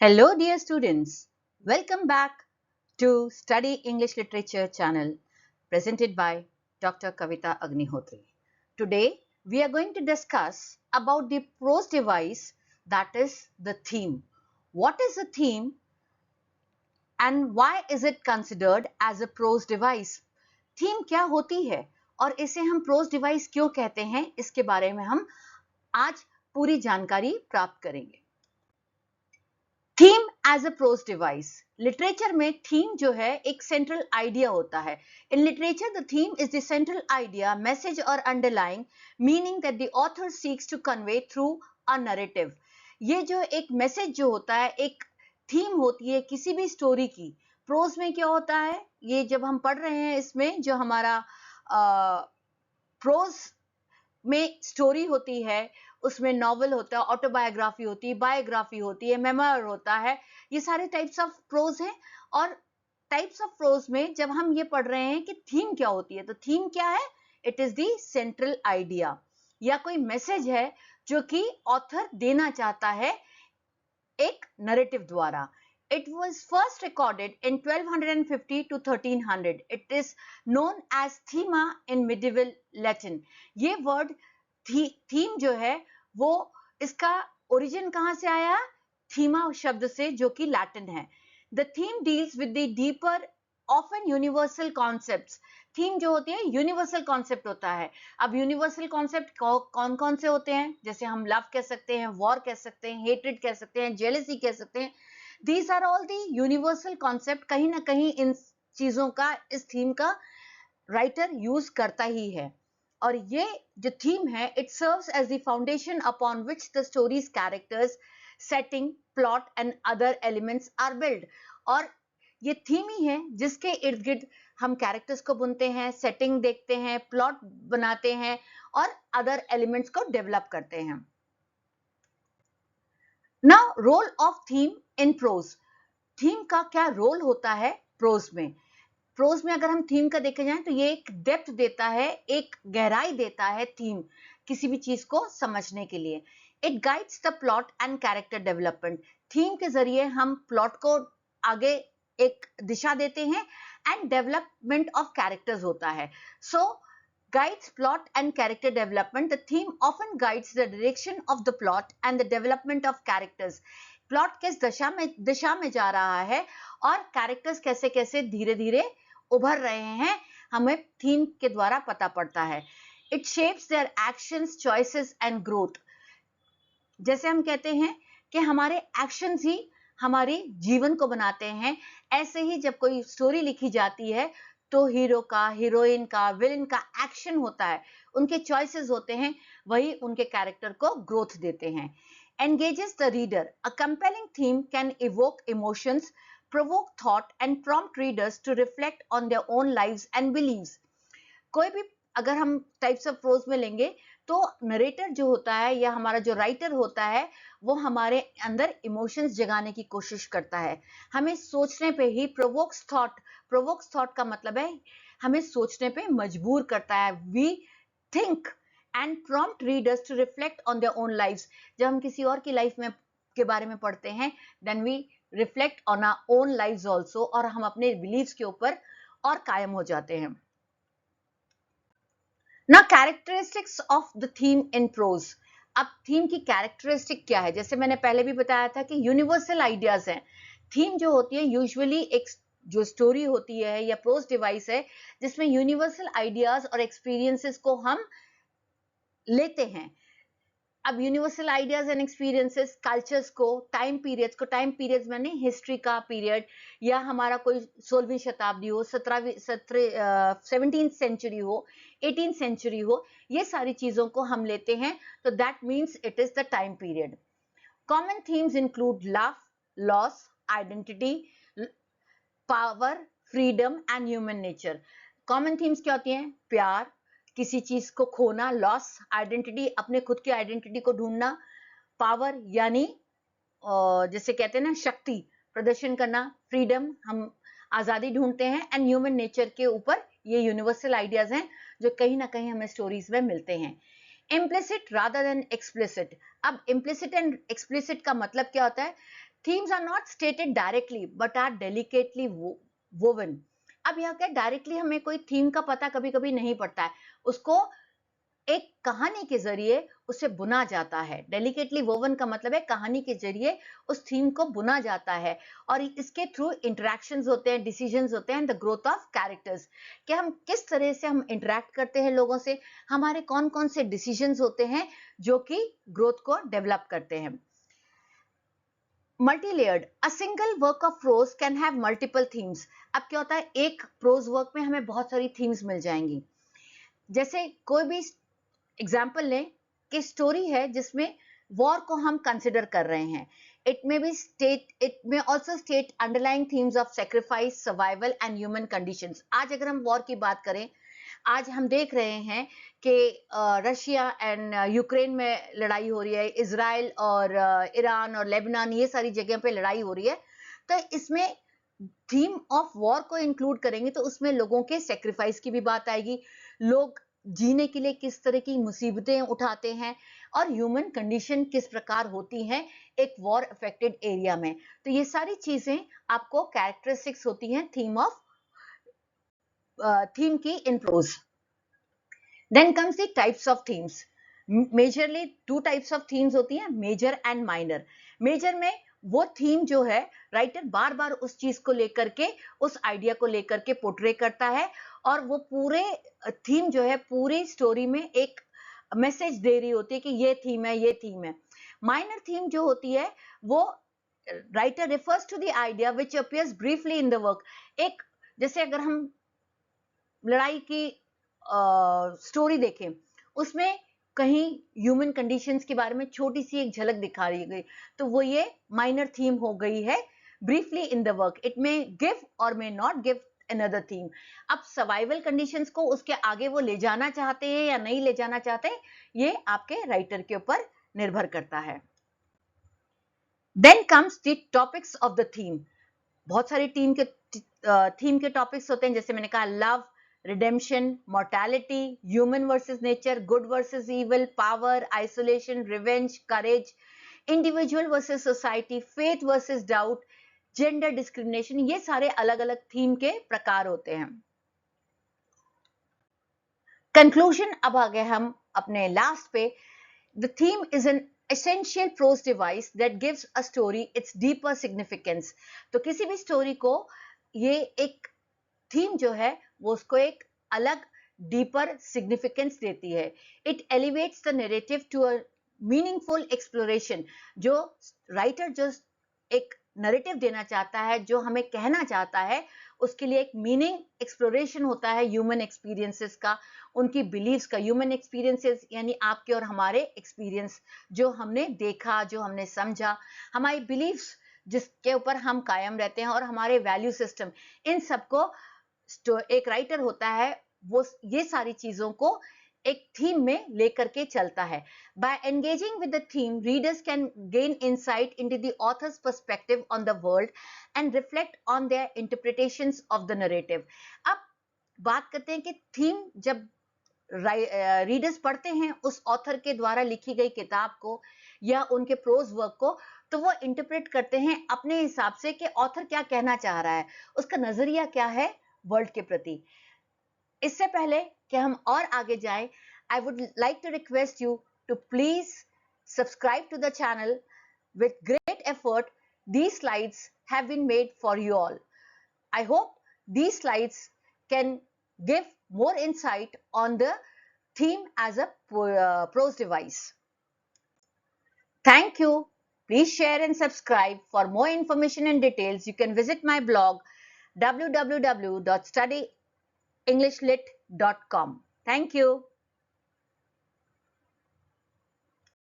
Hello dear students, welcome back to Study English Literature channel presented by Dr. Kavita Agnihotri. Today we are going to discuss about the prose device, that is the theme. What is a theme and why is it considered as a prose device? Theme क्या होती है और इसे हम pros device क्यों कहते हैं, इसके बारे में हम आज पूरी जानकारी प्राप्त करेंगे। Theme as a prose device, literature में थीम जो है एक सेंट्रल आइडिया होता है। In literature the theme is the central idea, message और underlying meaning that the author seeks to convey through a narrative. ये जो एक मैसेज जो होता है, एक थीम होती है किसी भी स्टोरी की। प्रोज में क्या होता है, ये जब हम पढ़ रहे हैं इसमें जो हमारा प्रोज में स्टोरी होती है, उसमें नॉवल होता है, ऑटोबायोग्राफी होती है, बायोग्राफी होती है, मेमोयर होता है, ये सारे टाइप्स ऑफ प्रोज हैं। और टाइप्स ऑफ प्रोज में जब हम ये पढ़ रहे हैं कि थीम क्या होती है, तो थीम क्या है? It is the central idea या कोई मैसेज है जो कि ऑथर देना चाहता है एक नैरेटिव द्वारा। It was first recorded in 1250 to 1300. It is known as thema in medieval Latin. ये वर्ड थीम जो है वो इसका ओरिजिन कहां से आया? थीमा शब्द से, जो कि लैटिन है। The theme deals with the deeper, often universal concepts. Theme जो होती है यूनिवर्सल कॉन्सेप्ट होता है। अब यूनिवर्सल कॉन्सेप्ट कौन कौन से होते हैं? जैसे हम लव कह सकते हैं, वॉर कह सकते हैं, हेट्रेड कह सकते हैं, जेलसी कह सकते हैं। These are all the universal concept। कहीं ना कहीं इन चीजों का, इस थीम का राइटर यूज करता ही है। और ये जो थीम है, it serves as the foundation upon which the stories characters, setting, plot and other elements are build. और ये थीम ही है जिसके इर्द गिर्द हम कैरेक्टर्स को बुनते हैं, सेटिंग देखते हैं, प्लॉट बनाते हैं और अदर एलिमेंट्स को डेवलप करते हैं। Now role of theme in prose. Theme का क्या रोल होता है प्रोज में? प्रोज में अगर हम थीम का देखे जाएं तो ये एक डेप्थ देता है, एक गहराई देता है थीम किसी भी चीज को समझने के लिए। It guides the plot and character development. Theme के जरिए हम प्लॉट को आगे एक दिशा देते हैं एंड डेवलपमेंट ऑफ कैरेक्टर्स होता है। सो guides plot and character development. The theme often guides the direction of the plot and the development of characters. Plot किस दिशा में जा रहा है और कैरेक्टर्स कैसे कैसे धीरे धीरे उभर रहे हैं, हमें थीम के द्वारा पता पड़ता है। It shapes their actions, choices and growth. जैसे हम कहते हैं कि हमारे एक्शंस ही हमारे जीवन को बनाते हैं, ऐसे ही जब कोई स्टोरी लिखी जाती है तो हीरो का, हीरोइन का, विलेन का एक्शन होता है, उनके चॉइसेस होते हैं, वही उनके कैरेक्टर को ग्रोथ देते हैं। Engages the reader. A compelling theme can evoke emotions, provoke thought and prompt readers to reflect on their own lives and beliefs. कोई भी अगर हम टाइप्स ऑफ प्रोज में लेंगे तो नरेटर जो होता है या हमारा जो राइटर होता है, वो हमारे अंदर इमोशंस जगाने की कोशिश करता है, हमें सोचने पे ही प्रोवोक्स थॉट। प्रोवोक्स थॉट का मतलब है हमें सोचने पे मजबूर करता है। We think and prompt readers to reflect on their own lives. जब हम किसी और की लाइफ में के बारे में पढ़ते हैं, then we reflect on our own lives also, और हम अपने बिलीव्स के ऊपर और कायम हो जाते हैं। Now characteristics of the theme in prose. अब थीम की कैरेक्टरिस्टिक क्या है? जैसे मैंने पहले भी बताया था कि यूनिवर्सल आइडियाज हैं। थीम जो होती है यूजुअली एक जो स्टोरी होती है या प्रोज डिवाइस है जिसमें यूनिवर्सल आइडियाज और एक्सपीरियंसेस को हम लेते हैं। अब universal ideas and experiences, cultures को, टाइम पीरियड्स मैंने हिस्ट्री का पीरियड, या हमारा कोई 16वीं शताब्दी हो, 17th सेंचुरी हो, 18th सेंचुरी हो, ये सारी चीजों को हम लेते हैं, तो that means it is the time period. Common themes include love, loss, identity, power, freedom and human nature. Common themes क्या होती हैं? प्यार, किसी चीज को खोना, लॉस, आइडेंटिटी, अपने खुद की आइडेंटिटी को ढूंढना, पावर यानी जैसे कहते हैं ना शक्ति प्रदर्शन करना, फ्रीडम हम आजादी ढूंढते हैं, एंड ह्यूमन नेचर के ऊपर ये यूनिवर्सल आइडियाज हैं जो कहीं ना कहीं हमें स्टोरीज में मिलते हैं। Implicit rather than explicit. अब इम्प्लिसिट एंड एक्सप्लिसिट का मतलब क्या होता है? Themes are not stated directly but are delicately woven. अब यहाँ क्या डायरेक्टली हमें कोई थीम का पता कभी कभी नहीं पड़ता है, उसको एक कहानी के जरिए उसे बुना जाता है. डेलिकेटली वोवन का मतलब है कहानी के जरिए उस थीम को बुना जाता है, और इसके थ्रू इंटरेक्शंस होते हैं, डिसीजंस होते हैं, द ग्रोथ ऑफ कैरेक्टर्स, कि हम किस तरह से हम इंटरेक्ट करते हैं लोगों से, हमारे कौन कौन से डिसीजंस होते हैं जो कि ग्रोथ को डेवलप करते हैं. Multilayered, a single work of pros can have multiple themes. अब क्या होता है, एक प्रोज वर्क में हमें बहुत सारी थीम्स मिल जाएंगी. जैसे कोई भी एग्जाम्पल लें कि स्टोरी है जिसमें वॉर को हम कंसिडर कर रहे हैं. इट में also state underlying themes of sacrifice, survival and human conditions. आज अगर हम वॉर की बात करें, आज हम देख रहे हैं कि रशिया एंड यूक्रेन में लड़ाई हो रही है, इजराइल और ईरान और लेबनान, ये सारी जगह पे लड़ाई हो रही है. तो इसमें थीम ऑफ वॉर को इंक्लूड करेंगे तो उसमें लोगों के सेक्रीफाइस की भी बात आएगी, लोग जीने के लिए किस तरह की मुसीबतें उठाते हैं, और ह्यूमन कंडीशन किस प्रकार होती हैं एक वॉर अफेक्टेड एरिया में. तो ये सारी चीजें आपको कैरेक्टरिस्टिक्स होती हैं थीम की in prose. Then comes the types of themes. Majorly two types of themes होती हैं, मेजर एंड माइनर. मेजर में वो थीम जो है राइटर बार बार उस चीज को लेकर के, उस आइडिया को लेकर के पोर्ट्रे करता है, और वो पूरे थीम जो है पूरी स्टोरी में एक मैसेज दे रही होती है कि ये थीम है, ये थीम है. माइनर थीम जो होती है वो writer refers to the idea which appears briefly in the work. एक जैसे अगर हम लड़ाई की स्टोरी देखें, उसमें कहीं ह्यूमन कंडीशंस के बारे में छोटी सी एक झलक दिखा रही गई, तो वो ये माइनर थीम हो गई है, briefly in the work. It may give or may not give another theme. अब सर्वाइवल कंडीशंस को उसके आगे वो ले जाना चाहते हैं या नहीं ले जाना चाहते, ये आपके राइटर के ऊपर निर्भर करता है. Then comes the topics of the theme. बहुत सारे थीम के टॉपिक्स होते हैं, जैसे मैंने कहा love, redemption, mortality, human versus nature, good versus evil, power, isolation, revenge, courage, individual versus society, faith versus doubt, gender discrimination. ये सारे अलग अलग थीम के प्रकार होते हैं. कंक्लूजन, अब आ गए हम अपने लास्ट पे. The theme is an essential prose device that gives a story its deeper significance. तो किसी भी स्टोरी को ये एक थीम जो है वो उसको एक अलग डीपर सिग्निफिकेंस देती है. It elevates the narrative to a meaningful exploration. जो राइटर जो एक नैरेटिव देना चाहता है, जो हमें कहना चाहता है, उसके लिए एक मीनिंग एक्सप्लोरेशन होता है ह्यूमन एक्सपीरियंसेस का, उनकी बिलीव्स का. ह्यूमन एक्सपीरियंसेस यानी आपके और हमारे एक्सपीरियंस, जो हमने देखा, जो हमने समझा, हमारी बिलीव्स जिसके ऊपर हम कायम रहते हैं, और हमारे वैल्यू सिस्टम, इन सबको एक राइटर होता है वो ये सारी चीजों को एक थीम में लेकर के चलता है. By engaging with the theme, readers can gain insight into the author's perspective on the world and reflect on their interpretations of the narrative. अब बात करते हैं कि थीम जब रीडर्स पढ़ते हैं उस ऑथर के द्वारा लिखी गई किताब को या उनके प्रोज वर्क को, तो वो इंटरप्रेट करते हैं अपने हिसाब से कि ऑथर क्या कहना चाह रहा है, उसका नजरिया क्या है वर्ल्ड के प्रति. इससे पहले कि हम और आगे जाएं, I would like to request you to please subscribe to the channel. With great effort, these slides have been made for you all. I hope these slides can give more insight on the theme as a prose device. Thank you. Please share and subscribe. For more information and details, you can visit my blog www.studyenglishllit.com. Thank you.